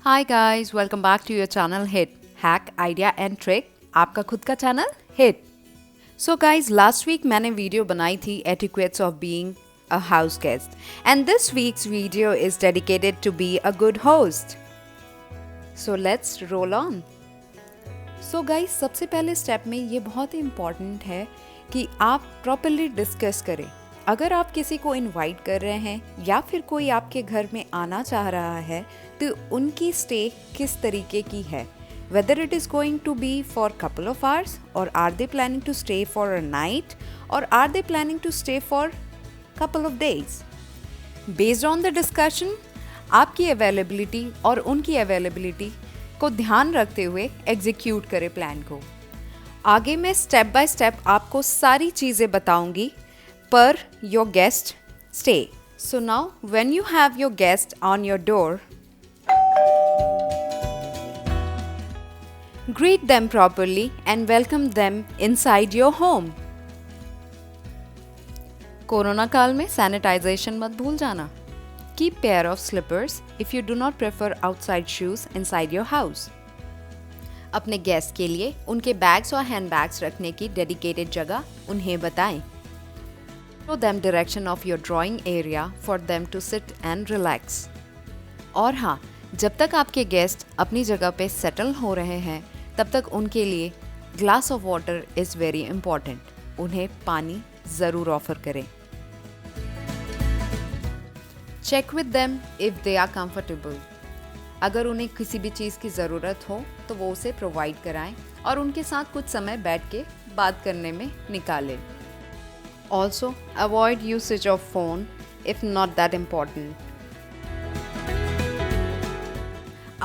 Hi guys, welcome back to your channel Hit Hack Idea and Trick. आपका खुद का channel Hit. So guys, last week मैंने video बनाई थी etiquettes of being a house guest, and this week's video is dedicated to be a good host. So let's roll on. So guys, सबसे पहले step में ये बहुत ही important है कि आप प्रॉपरली डिस्कस करें. अगर आप किसी को इनवाइट कर रहे हैं या फिर कोई आपके घर में आना चाह रहा है तो उनकी स्टे किस तरीके की है. Whether it is going to be for couple of hours or are they planning to stay for a night or are they planning to stay for couple of days. Based on the discussion, आपकी availability और उनकी availability को ध्यान रखते हुए execute करें plan को. आगे मैं स्टेप बाय स्टेप आपको सारी चीज़ें बताऊंगी per your guest stay. So now when you have your guest on your door, greet them properly and welcome them inside your home. Corona काल में सैनिटाइजेशन मत भूल जाना. Keep pair of slippers if you do not prefer outside shoes inside your house. अपने guest के लिए उनके bags और हैंड बैग्स रखने की डेडिकेटेड जगह उन्हें बताएं. Show them direction of your drawing area for them to sit and relax. और हाँ, जब तक आपके गेस्ट अपनी जगह पे सेटल हो रहे हैं तब तक उनके लिए glass of water is very important. उन्हें पानी ज़रूर ऑफर करें. Check with them if they are comfortable. अगर उन्हें किसी भी चीज़ की ज़रूरत हो तो वो उसे प्रोवाइड कराएं और उनके साथ कुछ समय बैठ के बात करने में निकालें. Also, avoid usage of phone if not that important.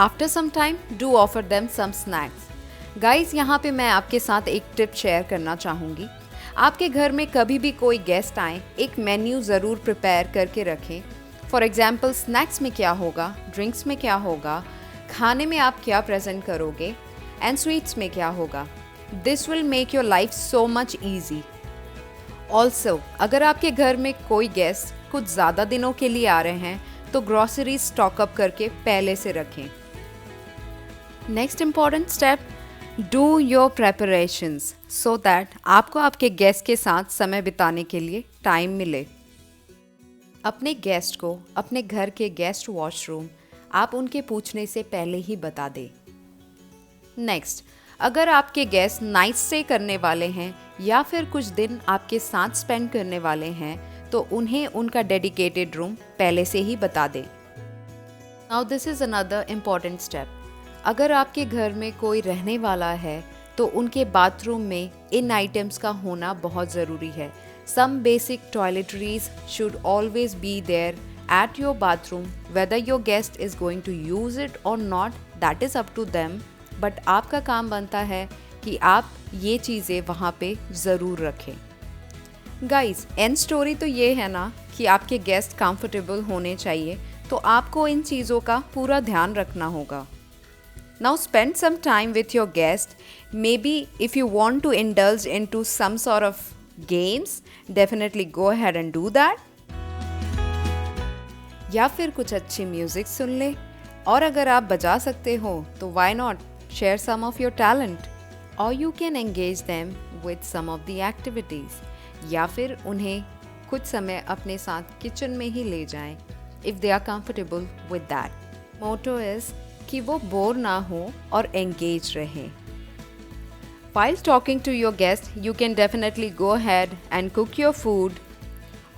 After some time, do offer them some snacks. Guys, यहाँ पे मैं आपके साथ एक टिप शेयर करना चाहूँगी. आपके घर में कभी भी कोई गेस्ट आए, एक मेन्यू ज़रूर प्रिपेयर करके रखें. फॉर एग्जाम्पल, स्नैक्स में क्या होगा, ड्रिंक्स में क्या होगा, खाने में आप क्या प्रेजेंट करोगे, एंड स्वीट्स में क्या होगा. This will make your life so much easy. Also, अगर आपके घर में कोई गेस्ट कुछ ज़्यादा दिनों के लिए आ रहे हैं तो ग्रॉसरी स्टॉक अप करके पहले से रखें. Next important step, do your preparations so that आपको आपके गेस्ट के साथ समय बिताने के लिए टाइम मिले. अपने गेस्ट को अपने घर के गेस्ट वॉशरूम आप उनके पूछने से पहले ही बता दें. नेक्स्ट, अगर आपके गेस्ट नाइट स्टे करने वाले हैं या फिर कुछ दिन आपके साथ स्पेंड करने वाले हैं तो उन्हें उनका डेडिकेटेड रूम पहले से ही बता दें. Now this is another important step. अगर आपके घर में कोई रहने वाला है तो उनके बाथरूम में इन आइटम्स का होना बहुत ज़रूरी है. Some basic toiletries should always be there at your bathroom. Whether your guest is going to use it or not, that is up to them. But आपका काम बनता है कि आप ये चीज़ें वहाँ पे ज़रूर रखें. गाइस, एंड स्टोरी तो ये है ना कि आपके गेस्ट कंफर्टेबल होने चाहिए, तो आपको इन चीज़ों का पूरा ध्यान रखना होगा. Now spend some time with your guest. May be if you want to indulge in to some sort of games, definitely go ahead and do that. या फिर कुछ अच्छी म्यूज़िक सुन ले. और अगर आप बजा सकते हो तो why not share some of your talent, or you can engage them with some of the activities. या फिर उन्हें कुछ समय अपने साथ किचन में ही ले जाएं if they are comfortable with that. Motto is कि वो बोर ना हो और engage रहें. While talking to your guest, you can definitely go ahead and cook your food.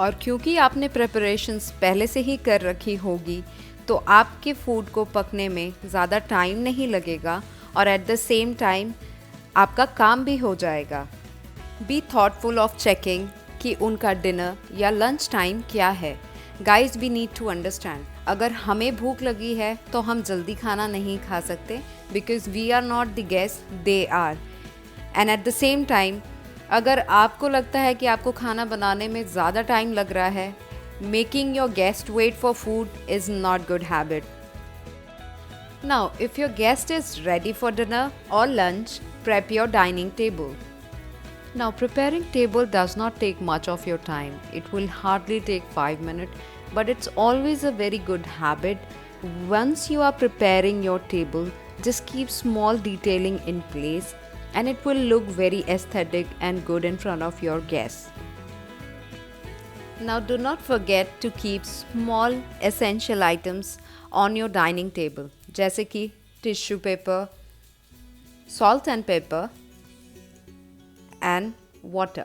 और क्योंकि आपने preparations पहले से ही कर रखी होगी तो आपके फूड को पकने में ज़्यादा टाइम नहीं लगेगा और एट द सेम टाइम आपका काम भी हो जाएगा. बी थॉटफुल ऑफ चेकिंग कि उनका डिनर या लंच टाइम क्या है. Guys, we need to understand, अगर हमें भूख लगी है तो हम जल्दी खाना नहीं खा सकते because we are not the guest, they are. And at the same time अगर आपको लगता है कि आपको खाना बनाने में ज़्यादा टाइम लग रहा है, making your guest wait for food is not good habit. Now, if your guest is ready for dinner or lunch, prep your dining table. Now, preparing table does not take much of your time. It will hardly take 5 minutes, but it's always a very good habit Once you are preparing your table, just keep small detailing in place and it will look very aesthetic and good in front of your guests. Now do not forget to keep small essential items on your dining table जैसे कि tissue paper, salt and pepper and water.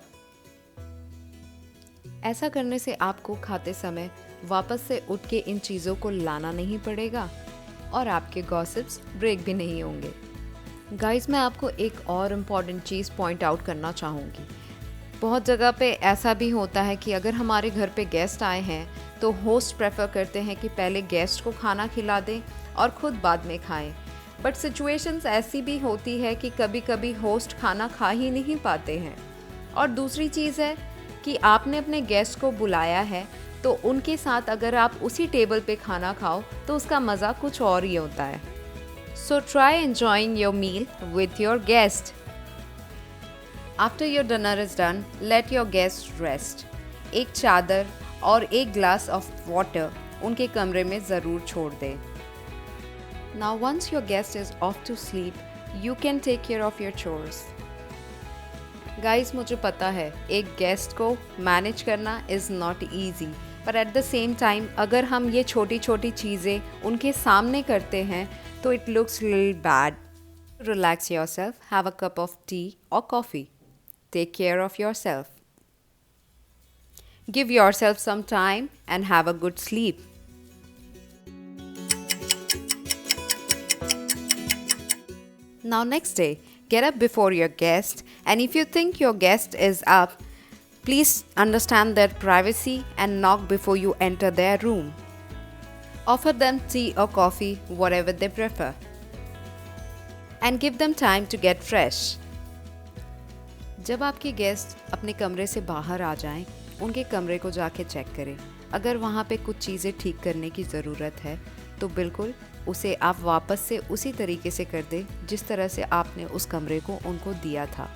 ऐसा करने से आपको खाते समय वापस से उठ के इन चीज़ों को लाना नहीं पड़ेगा और आपके गॉसिप्स ब्रेक भी नहीं होंगे. गाइस, मैं आपको एक और इम्पॉर्टेंट चीज़ पॉइंट आउट करना चाहूँगी. बहुत जगह पे ऐसा भी होता है कि अगर हमारे घर पे गेस्ट आए हैं तो होस्ट प्रेफर करते हैं कि पहले गेस्ट को खाना खिला दें और ख़ुद बाद में खाएं. बट सिचुएशंस ऐसी भी होती है कि कभी कभी होस्ट खाना खा ही नहीं पाते हैं. और दूसरी चीज़ है कि आपने अपने गेस्ट को बुलाया है तो उनके साथ अगर आप उसी टेबल पे खाना खाओ तो उसका मज़ा कुछ और ही होता है. So try enjoying your meal with your guest. After your dinner is done, let your guest rest. एक चादर और एक ग्लास ऑफ वाटर उनके कमरे में ज़रूर छोड़ दें. Now once your guest is off to sleep, you can take care of your chores. Guys, मुझे पता है एक गेस्ट को मैनेज करना इज़ नॉट ईजी, पर एट द सेम टाइम अगर हम ये छोटी छोटी चीज़ें उनके सामने करते हैं तो it looks little bad. Relax yourself, have a cup of tea और coffee. Take care of yourself. Give yourself some time and have a good sleep. Now next day, get up before your guest, and if you think your guest is up, please understand their privacy and knock before you enter their room. Offer them tea or coffee, whatever they prefer, and give them time to get fresh. जब आपके guest अपने कमरे से बाहर आ जाएं, उनके कमरे को जाके चेक करें. अगर वहाँ पे कुछ चीज़ें ठीक करने की ज़रूरत है तो बिल्कुल उसे आप वापस से उसी तरीके से कर दें जिस तरह से आपने उस कमरे को उनको दिया था.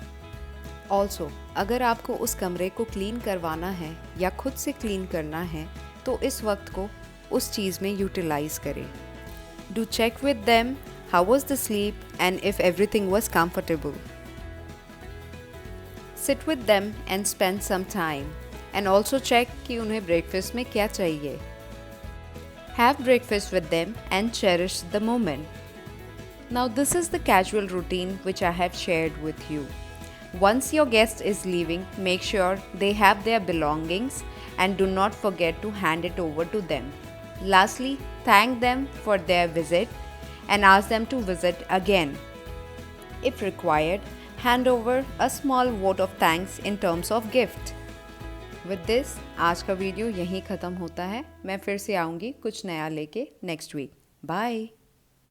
ऑल्सो अगर आपको उस कमरे को क्लीन करवाना है या खुद से क्लीन करना है तो इस वक्त को उस चीज़ में यूटिलाइज़ करें. Do check with them how was the sleep and if everything was comfortable. Sit with them and spend some time. And also check कि उन्हें breakfast में क्या चाहिए. Have breakfast with them and cherish the moment. Now this is the casual routine which I have shared with you. Once your guest is leaving, make sure they have their belongings and do not forget to hand it over to them. Lastly, thank them for their visit and ask them to visit again. If required, hand over a small vote of thanks in terms of gift. With this आज का video यहीं ख़त्म होता है. मैं फिर से आऊँगी कुछ नया लेके नेक्स्ट वीक. बाय.